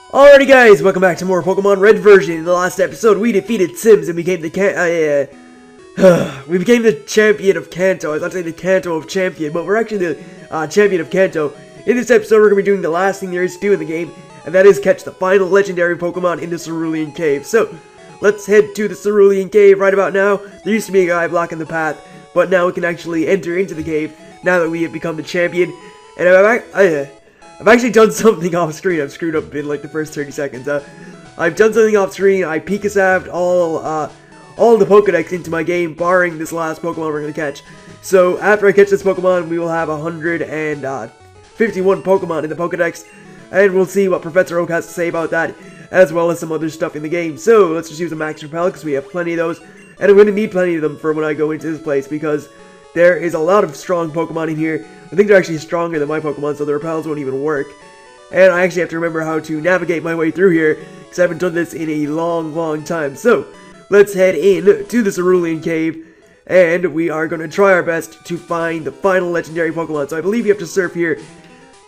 Alrighty guys, welcome back to more Pokemon Red version. In the last episode, we defeated Sims and became the we became the champion of Kanto. I was about to say the Kanto of champion, but we're actually the champion of Kanto. In this episode, we're going to be doing the last thing there is to do in the game, and that is catch the final legendary Pokemon in the Cerulean Cave. So, let's head to the Cerulean Cave right about now. There used to be a guy blocking the path, but now we can actually enter into the cave now that we have become the champion. And I've actually done something off screen. I've screwed up in like the first 30 seconds. I've done something off screen. I Pikasabbed all the Pokedex into my game, barring this last Pokemon we're gonna catch. So after I catch this Pokemon, we will have 151 Pokemon in the Pokedex, and we'll see what Professor Oak has to say about that, as well as some other stuff in the game. So let's just use a Max Repel because we have plenty of those, and I'm gonna need plenty of them for when I go into this place because there is a lot of strong Pokemon in here. I think they're actually stronger than my Pokemon, so the repels won't even work. And I actually have to remember how to navigate my way through here, because I haven't done this in a long time. So, let's head in to the Cerulean Cave, and we are going to try our best to find the final legendary Pokemon. So I believe you have to surf here,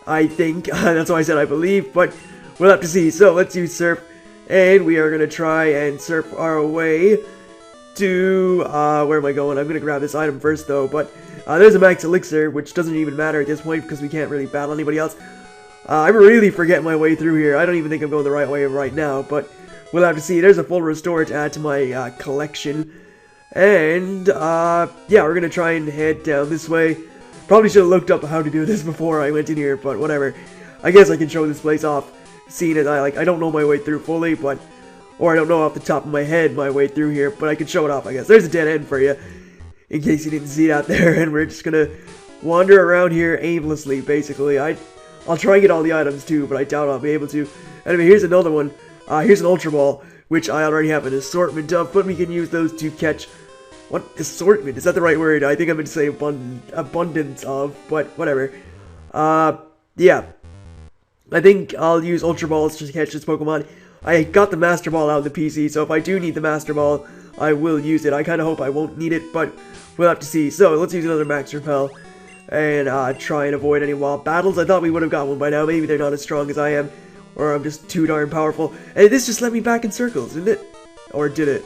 I think. That's why I said I believe, but we'll have to see. So, let's use surf, and we are going to try and surf our way to, where am I going? I'm going to grab this item first, though, but there's a Max Elixir, which doesn't even matter at this point because we can't really battle anybody else. I'm really forgetting my way through here. I don't even think I'm going the right way right now, but we'll have to see. There's a full restore to add to my collection. And, yeah, we're going to try and head down this way. Probably should have looked up how to do this before I went in here, but whatever. I guess I can show this place off, seeing as I don't know my way through fully, but or I don't know off the top of my head my way through here, but I can show it off, I guess. There's a dead end for you, in case you didn't see that there, and we're just gonna wander around here aimlessly, basically. I'll try and get all the items too, but I doubt I'll be able to. Anyway, here's another one. Here's an Ultra Ball, which I already have an assortment of, but we can use those to catch... What? Assortment? Is that the right word? I think I meant to say abundance of, but whatever. Yeah. I think I'll use Ultra Balls to catch this Pokemon. I got the Master Ball out of the PC, so if I do need the Master Ball, I will use it. I kind of hope I won't need it, but we'll have to see. So, let's use another Max Repel and try and avoid any wild battles. I thought we would have got one by now. Maybe they're not as strong as I am, or I'm just too darn powerful. And this just let me back in circles, didn't it? Or did it?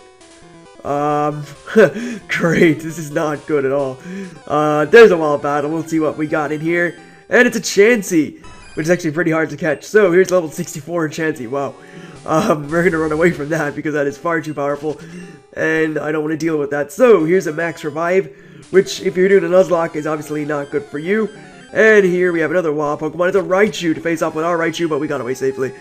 Great. This is not good at all. There's a wild battle. We'll see what we got in here. And it's a Chansey, which is actually pretty hard to catch. So, here's level 64 Chansey. Wow. We're gonna run away from that because that is far too powerful, and I don't want to deal with that. So, here's a Max Revive, which, if you're doing a Nuzlocke, is obviously not good for you. And here we have another wild Pokemon. It's a Raichu to face off with our Raichu, but we got away safely.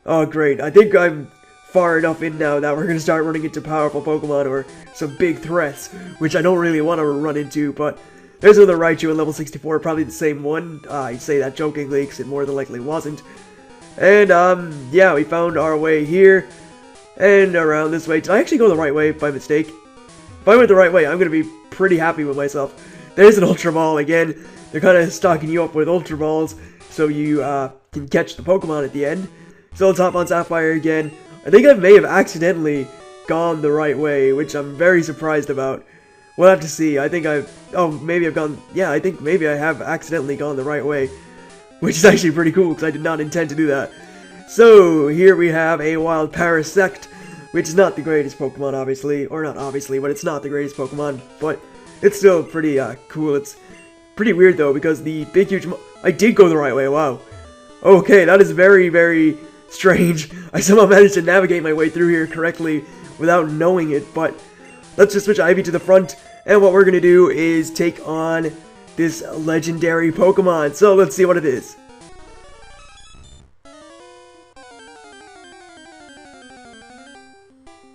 Oh, great. I think I'm far enough in now that we're gonna start running into powerful Pokemon or some big threats, which I don't really want to run into, but there's another Raichu at level 64, probably the same one. I say that jokingly, because it more than likely wasn't. And, yeah, we found our way here, and around this way. Did I actually go the right way by mistake? If I went the right way, I'm going to be pretty happy with myself. There's an Ultra Ball again. They're kind of stocking you up with Ultra Balls, so you, can catch the Pokemon at the end. So let's hop on Sapphire again. I think I may have accidentally gone the right way, which I'm very surprised about. We'll have to see. I think maybe I've gone, yeah, I think maybe I have accidentally gone the right way. Which is actually pretty cool, because I did not intend to do that. So, here we have a wild Parasect, which is not the greatest Pokemon, obviously. Or not obviously, but it's not the greatest Pokemon. But it's still pretty cool. It's pretty weird, though, because the big, huge... I did go the right way, wow. Okay, that is very strange. I somehow managed to navigate my way through here correctly without knowing it. But let's just switch Ivy to the front. And what we're going to do is take on this legendary Pokemon. So let's see what it is.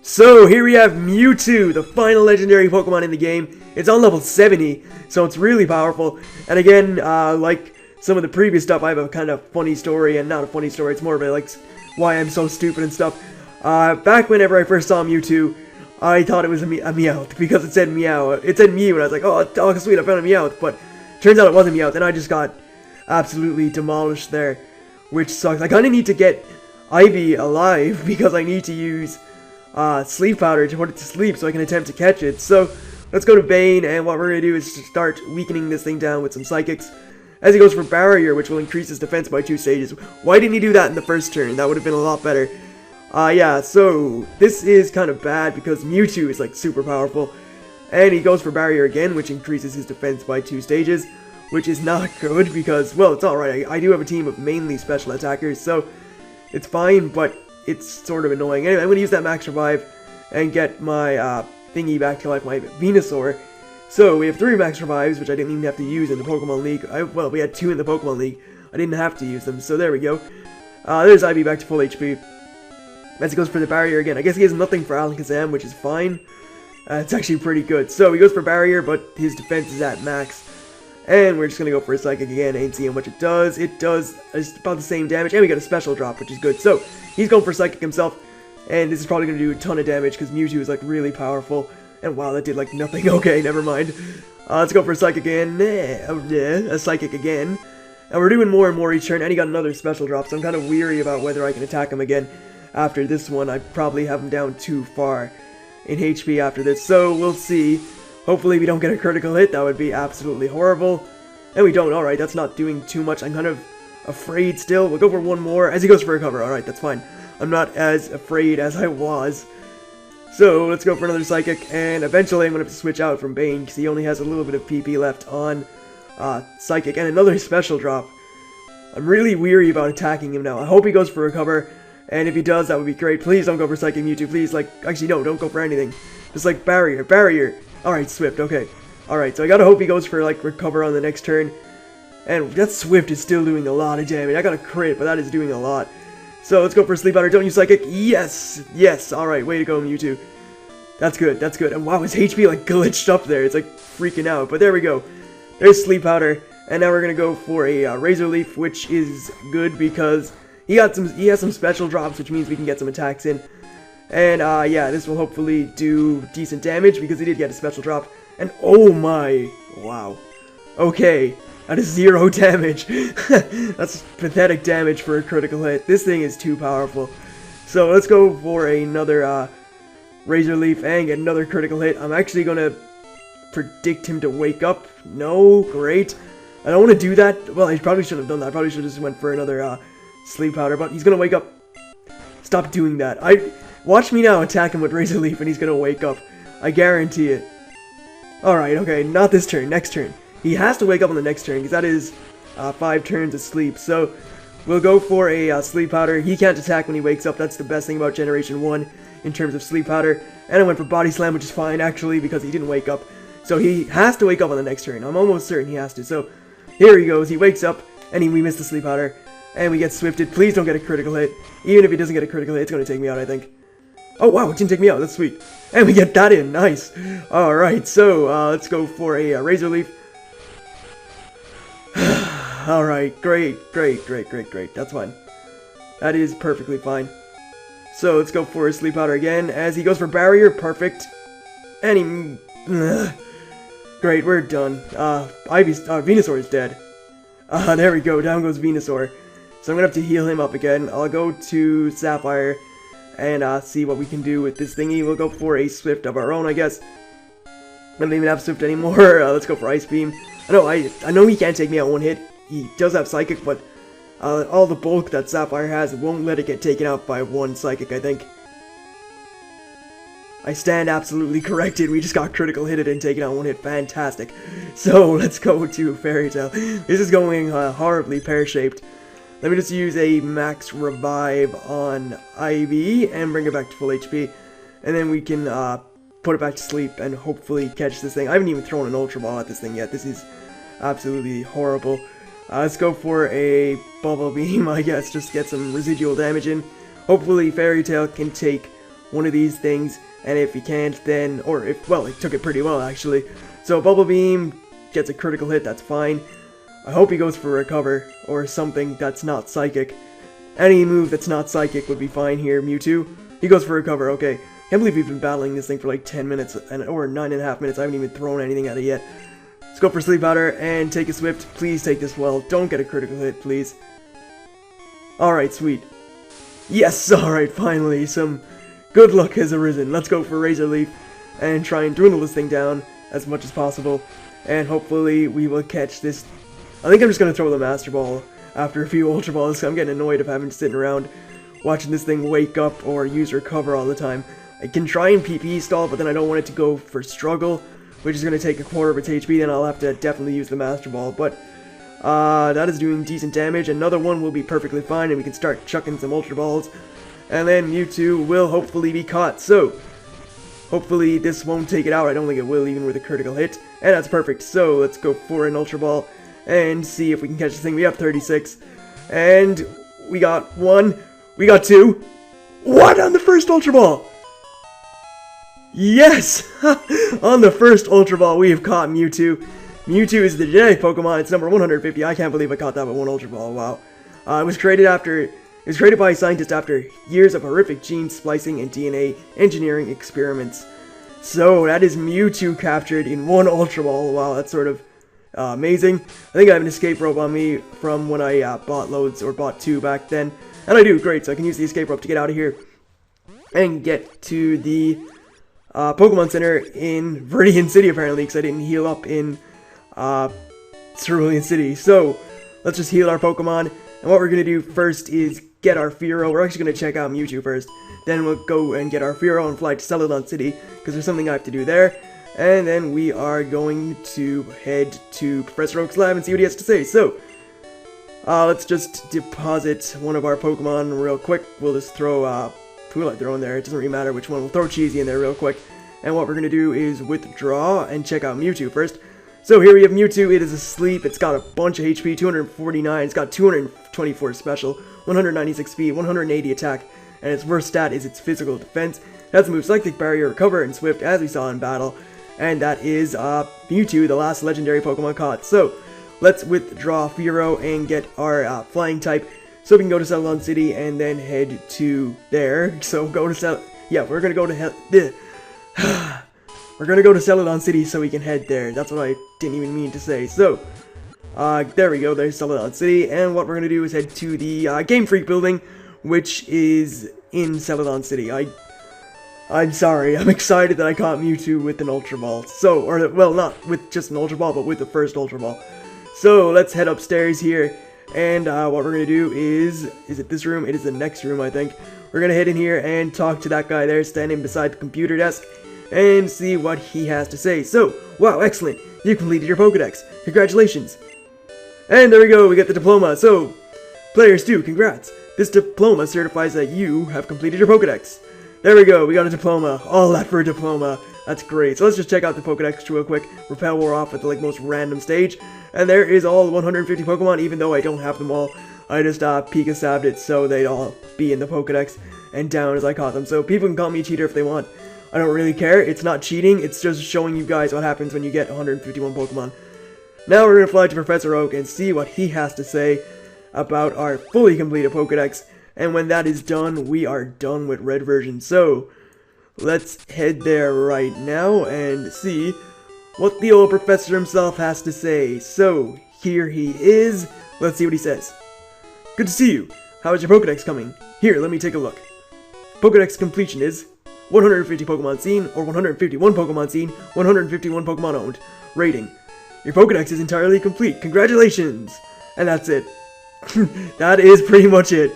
So here we have Mewtwo, the final legendary Pokemon in the game. It's on level 70, so it's really powerful. And again, like some of the previous stuff, I have a kind of funny story, and not a funny story, it's more of a, like, why I'm so stupid and stuff. Back whenever I first saw Mewtwo, I thought it was a Meowth, because it said Meow. It said Mew, and I was like, oh sweet, I found a Meowth, but turns out it wasn't Meowth, and I just got absolutely demolished there, which sucks. I kind of need to get Ivy alive, because I need to use sleep powder to put it to sleep so I can attempt to catch it. So, let's go to Bane, and what we're going to do is start weakening this thing down with some Psychics. as he goes for Barrier, which will increase his defense by 2 stages. Why didn't he do that in the first turn? That would have been a lot better. Yeah, so this is kind of bad because Mewtwo is like super powerful. And he goes for Barrier again, which increases his defense by 2 stages, which is not good because, well, it's alright. I do have a team of mainly special attackers, so it's fine, but it's sort of annoying. Anyway, I'm going to use that Max Revive and get my thingy back to like my Venusaur. So we have 3 Max Revives, which I didn't even have to use in the Pokemon League. Well, we had 2 in the Pokemon League. I didn't have to use them, so there we go. There's Ivy back to full HP. As he goes for the Barrier again. I guess he has nothing for Alakazam, which is fine. It's actually pretty good. So he goes for Barrier, but his defense is at max. And we're just going to go for a Psychic again and see how much it does. It does about the same damage, and we got a special drop, which is good. So he's going for Psychic himself, and this is probably going to do a ton of damage because Mewtwo is like really powerful. And wow, that did like nothing. Okay, never mind. Let's go for a Psychic again. A Psychic again. And we're doing more and more each turn, and he got another special drop, so I'm kind of weary about whether I can attack him again after this one. I probably have him down too far in HP after this, so we'll see. Hopefully we don't get a critical hit. That would be absolutely horrible. And we don't. Alright, that's not doing too much. I'm kind of afraid still. We'll go for one more as he goes for a cover. Alright, that's fine. I'm not as afraid as I was. So let's go for another Psychic, and eventually I'm going to have to switch out from Bane because he only has a little bit of PP left on Psychic, and another special drop. I'm really weary about attacking him now. I hope he goes for a cover, and if he does, that would be great. Please don't go for Psychic Mewtwo, please. Like, actually, no, don't go for anything. Just like Barrier. Alright, Swift, okay. Alright, so I gotta hope he goes for like recover on the next turn. And that Swift is still doing a lot of damage. I got a crit, but that is doing a lot. So let's go for Sleep Powder. Don't use Psychic. Yes! Yes! Alright, way to go, Mewtwo. That's good, that's good. And wow, his HP like glitched up there. It's like freaking out. But there we go. There's Sleep Powder. And now we're gonna go for a Razor Leaf, which is good because he has some special drops, which means we can get some attacks in. And yeah, this will hopefully do decent damage because he did get a special drop. And oh my, wow. Okay, that is 0 damage. That's pathetic damage for a critical hit. This thing is too powerful. So let's go for another Razor Leaf and get another critical hit. I'm actually gonna predict him to wake up. No, great. I don't want to do that. Well, I probably shouldn't have done that. I probably should have just went for another Sleep Powder, but he's gonna wake up. Stop doing that. Watch me now attack him with Razor Leaf and he's gonna wake up. I guarantee it. Alright, okay, not this turn, next turn. He has to wake up on the next turn because that is 5 turns of sleep. So we'll go for a Sleep Powder. He can't attack when he wakes up. That's the best thing about Generation 1 in terms of Sleep Powder. And I went for Body Slam, which is fine actually because he didn't wake up. So he has to wake up on the next turn. I'm almost certain he has to. So here he goes. He wakes up and we miss the Sleep Powder. And we get Swifted. Please don't get a critical hit. Even if he doesn't get a critical hit, it's going to take me out, I think. Oh, wow, it didn't take me out. That's sweet. And we get that in. Nice. Alright, so let's go for a Razor Leaf. Alright, great. That's fine. That is perfectly fine. So let's go for a Sleep Powder again. As he goes for Barrier. Perfect. And he... Great, we're done. Venusaur is dead. There we go. Down goes Venusaur. So I'm going to have to heal him up again. I'll go to Sapphire and see what we can do with this thingy. We'll go for a Swift of our own, I guess. I don't even have Swift anymore. Let's go for Ice Beam. I know he can't take me out one hit. He does have Psychic, but all the bulk that Sapphire has won't let it get taken out by one Psychic, I think. I stand absolutely corrected. We just got critical hitted and taken out one hit. Fantastic. So let's go to Fairy Tail. This is going horribly pear-shaped. Let me just use a Max Revive on Ivy and bring it back to full HP. And then we can put it back to sleep and hopefully catch this thing. I haven't even thrown an Ultra Ball at this thing yet. This is absolutely horrible. Let's go for a Bubble Beam, I guess. Just get some residual damage in. Hopefully Fairy Tail can take one of these things. And if he can't, then... well, he took it pretty well, actually. So Bubble Beam gets a critical hit. That's fine. I hope he goes for Recover, or something that's not Psychic. Any move that's not Psychic would be fine here, Mewtwo. He goes for Recover, okay. Can't believe we've been battling this thing for like 10 minutes, or 9.5 minutes. I haven't even thrown anything at it yet. Let's go for Sleep Powder, and take a Swift. Please take this well. Don't get a critical hit, please. Alright, sweet. Yes, alright, finally. Some good luck has arisen. Let's go for Razor Leaf, and try and dwindle this thing down as much as possible. And hopefully we will catch this I think I'm just gonna throw the Master Ball after a few Ultra Balls. I'm getting annoyed of having to sit around watching this thing wake up or use recover all the time. I can try and PP stall, but then I don't want it to go for struggle, which is gonna take a quarter of its HP. Then I'll have to definitely use the Master Ball. But that is doing decent damage. Another one will be perfectly fine, and we can start chucking some Ultra Balls. And then Mewtwo will hopefully be caught. So hopefully this won't take it out. I don't think it will, even with a critical hit. And that's perfect. So let's go for an Ultra Ball and see if we can catch this thing. We have 36. And we got 1. We got 2. What on the first Ultra Ball? Yes! On the first Ultra Ball, we have caught Mewtwo. Mewtwo is the genetic Pokemon. It's number 150. I can't believe I caught that with 1 Ultra Ball. Wow. It was created by scientists after years of horrific gene splicing and DNA engineering experiments. So that is Mewtwo captured in 1 Ultra Ball. Wow, that's sort of amazing. I think I have an escape rope on me from when I bought loads, or bought 2 back then. And I do, great, so I can use the escape rope to get out of here and get to the Pokemon Center in Viridian City, apparently, because I didn't heal up in Cerulean City. So let's just heal our Pokemon. And what we're going to do first is get our Fearow. We're actually going to check out Mewtwo first. Then we'll go and get our Fearow and fly to Celadon City, because there's something I have to do there. And then we are going to head to Professor Oak's lab and see what he has to say. So, let's just deposit one of our Pokemon real quick. We'll just throw, who will I throw in there? It doesn't really matter which one. We'll throw Cheesy in there real quick. And what we're going to do is withdraw and check out Mewtwo first. So here we have Mewtwo. It is asleep. It's got a bunch of HP, 249. It's got 224 special, 196 speed, 180 attack, and its worst stat is its physical defense. It has the moves Psychic Barrier, Recover, and Swift, as we saw in battle. And that is Mewtwo, the last legendary Pokemon caught. So let's withdraw Fearow and get our flying type, so we can go to Celadon City and then head to there. So we're gonna go to we're gonna go to Celadon City so we can head there. That's what I didn't even mean to say. So, there we go, there's Celadon City, and what we're gonna do is head to the Game Freak building, which is in Celadon City. I'm sorry, I'm excited that I caught Mewtwo with an Ultra Ball. So, well, not with just an Ultra Ball, but with the first Ultra Ball. So, let's head upstairs here, and what we're gonna do is it this room? It is the next room, I think. We're gonna head in here and talk to that guy there standing beside the computer desk, and see what he has to say. So, wow, excellent. You completed your Pokedex. Congratulations. And there we go, we get the diploma. So, players 2, congrats. This diploma certifies that you have completed your Pokedex. There we go, we got a diploma. All that for a diploma. That's great. So let's just check out the Pokedex real quick. Repel wore off at the most random stage. And there is all 150 Pokemon, even though I don't have them all. I just Pika stabbed it so they'd all be in the Pokedex and down as I caught them. So people can call me a cheater if they want. I don't really care. It's not cheating. It's just showing you guys what happens when you get 151 Pokemon. Now we're going to fly to Professor Oak and see what he has to say about our fully completed Pokedex. And when that is done, we are done with Red version. So, let's head there right now and see what the old professor himself has to say. So, here he is. Let's see what he says. Good to see you. How is your Pokedex coming? Here, let me take a look. Pokedex completion is 150 Pokemon seen, or 151 Pokemon seen, 151 Pokemon owned. Rating. Your Pokedex is entirely complete. Congratulations! And that's it. That is pretty much it.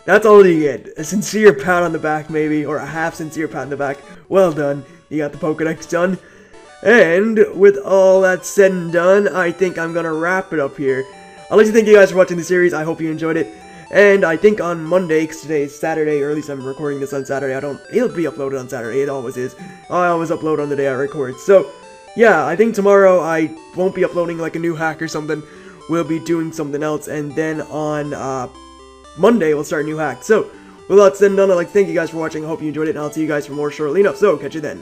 That's all you get. A sincere pat on the back, maybe, or a half-sincere pat on the back. Well done. You got the Pokedex done. And with all that said and done, I think I'm gonna wrap it up here. I'd like to thank you guys for watching the series. I hope you enjoyed it. And I think on Monday, because today is Saturday, or at least I'm recording this on Saturday, it'll be uploaded on Saturday, it always is. I always upload on the day I record. So, yeah, I think tomorrow I won't be uploading like a new hack or something. We'll be doing something else, and then on Monday we'll start a new hack. So, with all that said and done, I'd like to thank you guys for watching. I hope you enjoyed it, and I'll see you guys for more shortly enough. So, catch you then.